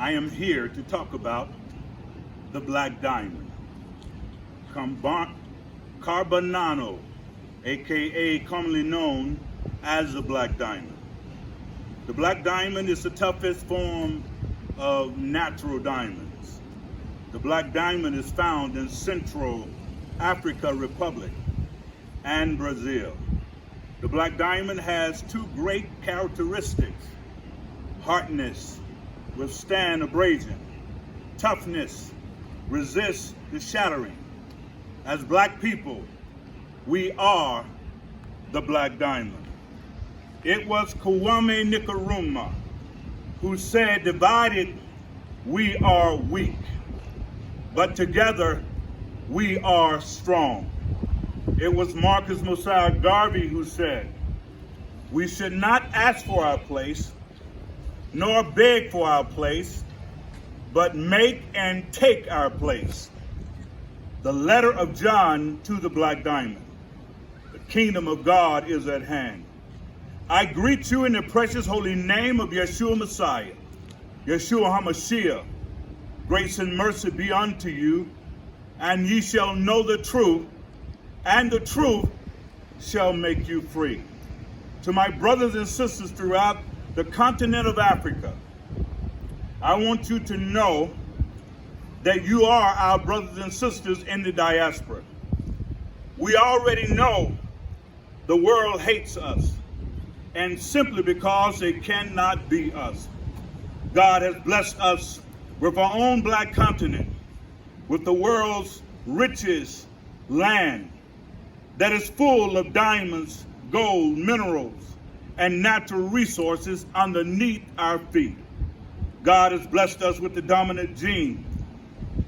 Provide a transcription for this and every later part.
I am here to talk about the black diamond, Carbonano, aka commonly known as the black diamond. The black diamond is the toughest form of natural diamonds. The black diamond is found in Central Africa Republic and Brazil. The black diamond has two great characteristics: hardness, withstand abrasion; toughness, resist the shattering. As black people, we are the black diamond. It was Kwame Nkrumah who said, "Divided, we are weak, but together, we are strong." It was Marcus Mosiah Garvey who said, "We should not ask for our place, nor beg for our place, but make and take our place." The letter of John to the black diamond. The kingdom of God is at hand. I greet you in the precious holy name of Yeshua Messiah, Yeshua HaMashiach. Grace and mercy be unto you, and ye shall know the truth, and the truth shall make you free. To my brothers and sisters throughout the continent of Africa, I want you to know that you are our brothers and sisters in the diaspora. We already know the world hates us, and simply because they cannot be us. God has blessed us with our own black continent, with the world's richest land that is full of diamonds, gold, minerals, and natural resources underneath our feet. God has blessed us with the dominant gene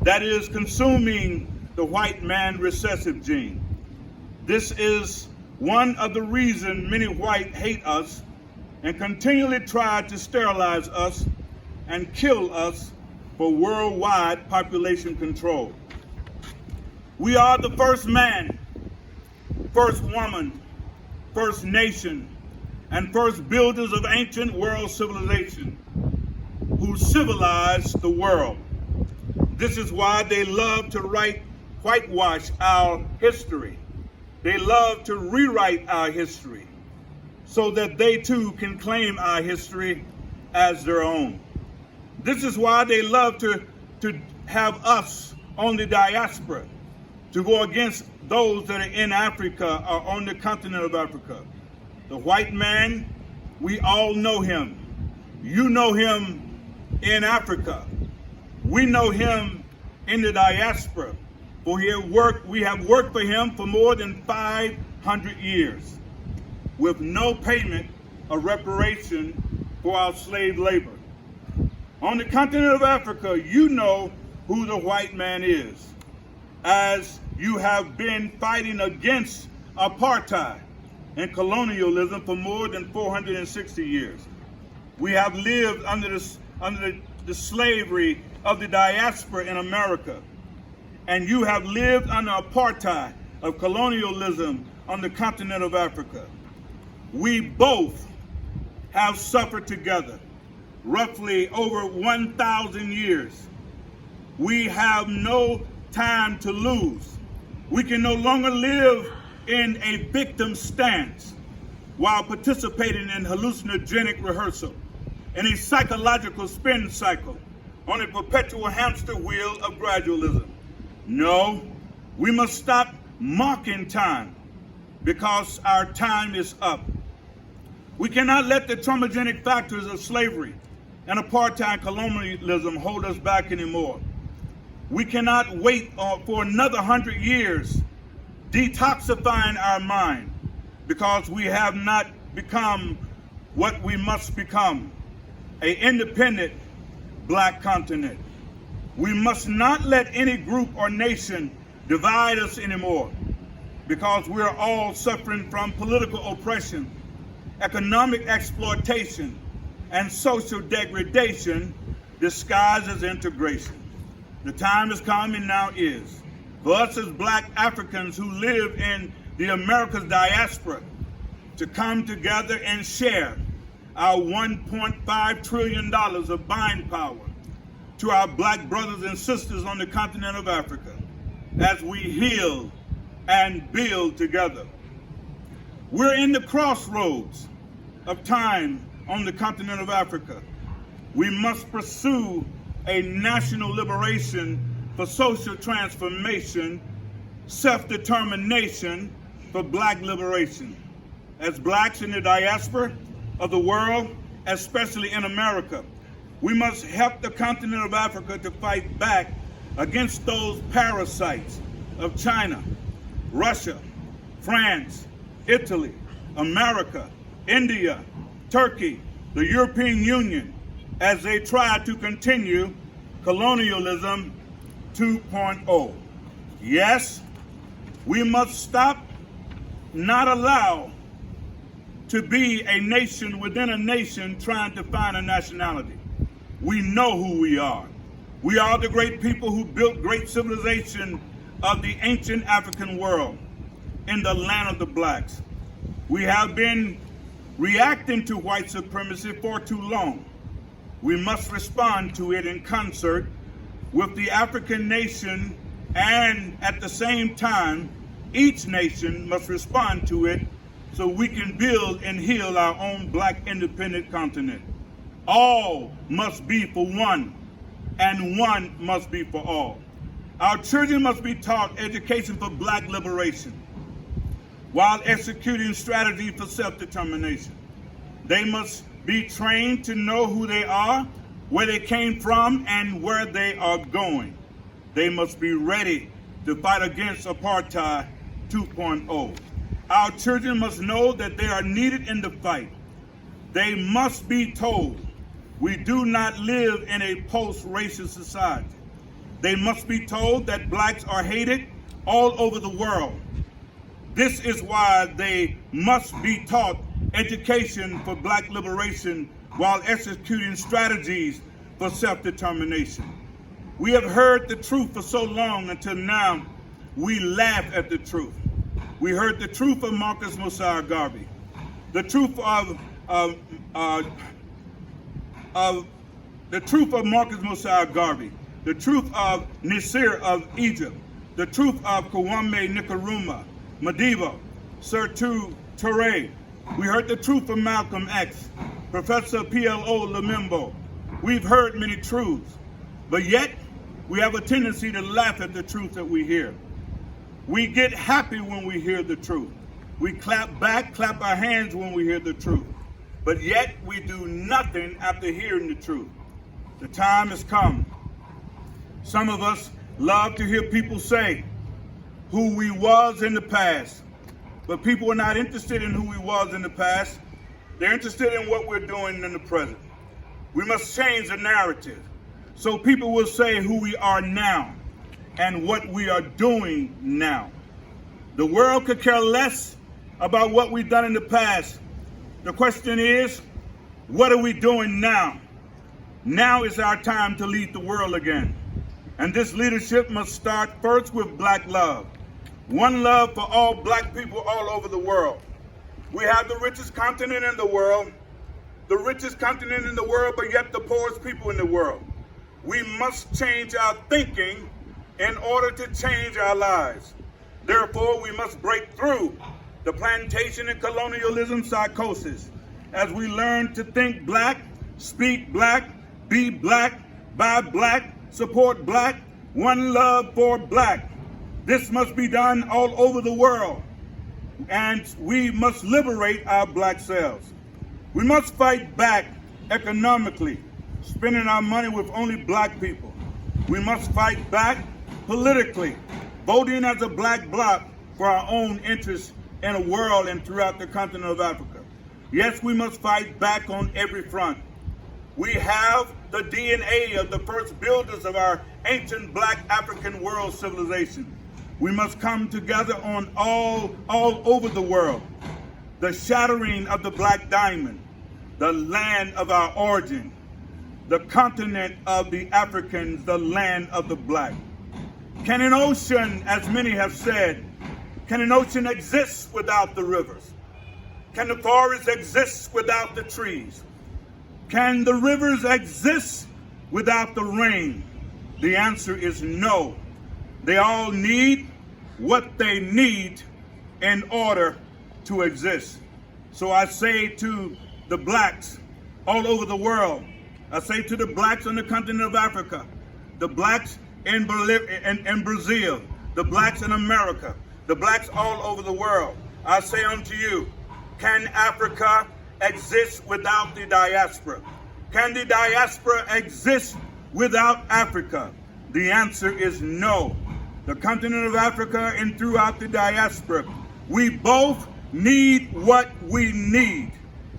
that is consuming the white man recessive gene. This is one of the reasons many white hate us and continually try to sterilize us and kill us for worldwide population control. We are the first man, first woman, first nation, and first builders of ancient world civilization who civilized the world. This is why they love to whitewash our history. They love to rewrite our history so that they too can claim our history as their own. This is why they love to have us on the diaspora, to go against those that are in Africa or on the continent of Africa. The white man, we all know him. You know him in Africa. We know him in the diaspora. For we have worked for him for more than 500 years with no payment or reparation for our slave labor. On the continent of Africa, you know who the white man is, as you have been fighting against apartheid and colonialism for more than 460 years. We have lived under the slavery of the diaspora in America, and you have lived under apartheid of colonialism on the continent of Africa. We both have suffered together, roughly over 1,000 years. We have no time to lose. We can no longer live in a victim stance while participating in hallucinogenic rehearsal, in a psychological spin cycle, on a perpetual hamster wheel of gradualism. No, we must stop mocking time because our time is up. We cannot let the traumagenic factors of slavery and apartheid colonialism hold us back anymore. We cannot wait for another 100 years detoxifying our mind because we have not become what we must become, an independent black continent. We must not let any group or nation divide us anymore because we are all suffering from political oppression, economic exploitation, and social degradation disguised as integration. The time has come and now is for us as black Africans who live in the America's diaspora to come together and share our $1.5 trillion of buying power to our black brothers and sisters on the continent of Africa as we heal and build together. We're in the crossroads of time on the continent of Africa. We must pursue a national liberation for social transformation, self-determination for black liberation. As blacks in the diaspora of the world, especially in America, we must help the continent of Africa to fight back against those parasites of China, Russia, France, Italy, America, India, Turkey, the European Union, as they try to continue colonialism 2.0. Yes, we must stop, not allow to be a nation within a nation trying to find a nationality. We know who we are. We are the great people who built great civilization of the ancient African world in the land of the blacks. We have been reacting to white supremacy for too long. We must respond to it in concert with the African nation, and at the same time, each nation must respond to it so we can build and heal our own black independent continent. All must be for one, and one must be for all. Our children must be taught education for black liberation while executing strategy for self-determination. They must be trained to know who they are, where they came from, and where they are going. They must be ready to fight against apartheid 2.0. Our children must know that they are needed in the fight. They must be told we do not live in a post-racist society. They must be told that blacks are hated all over the world. This is why they must be taught education for black liberation while executing strategies for self-determination. We have heard the truth for so long until now we laugh at the truth. We heard the truth of Marcus Mosiah Garvey, the truth of Marcus Mosiah Garvey, the truth of Nasir of Egypt, the truth of Kwame Nkrumah, Madiba, Sertu Toure. We heard the truth of Malcolm X, Professor P.L.O. Lumumba. We've heard many truths, but yet we have a tendency to laugh at the truth that we hear. We get happy when we hear the truth. We clap back, clap our hands when we hear the truth. But yet we do nothing after hearing the truth. The time has come. Some of us love to hear people say who we was in the past. But people are not interested in who we was in the past. They're interested in what we're doing in the present. We must change the narrative so people will say who we are now and what we are doing now. The world could care less about what we've done in the past. The question is, what are we doing now? Now is our time to lead the world again. And this leadership must start first with black love. One love for all black people all over the world. We have the richest continent in the world, but yet the poorest people in the world. We must change our thinking in order to change our lives. Therefore, we must break through the plantation and colonialism psychosis as we learn to think black, speak black, be black, buy black, support black, one love for black. This must be done all over the world, and we must liberate our black selves. We must fight back economically, spending our money with only black people. We must fight back politically, voting as a black bloc for our own interests in the world and throughout the continent of Africa. Yes, we must fight back on every front. We have the DNA of the first builders of our ancient black African world civilization. We must come together on all over the world. The shattering of the black diamond, the land of our origin, the continent of the Africans, the land of the black. Can an ocean, as many have said, can an ocean exist without the rivers? Can the forest exist without the trees? Can the rivers exist without the rain? The answer is no. They all need what they need in order to exist. So I say to the blacks all over the world, I say to the blacks on the continent of Africa, the blacks in Brazil, the blacks in America, the blacks all over the world, I say unto you, can Africa exist without the diaspora? Can the diaspora exist without Africa? The answer is no. The continent of Africa and throughout the diaspora, we both need what we need,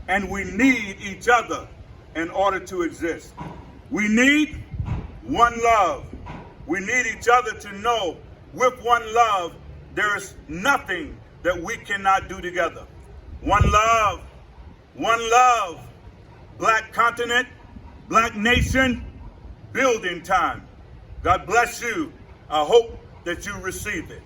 and we need each other in order to exist. We need one love. We need each other to know with one love there is nothing that we cannot do together. One love, black continent, black nation, building time. God bless you. I hope that you receive it.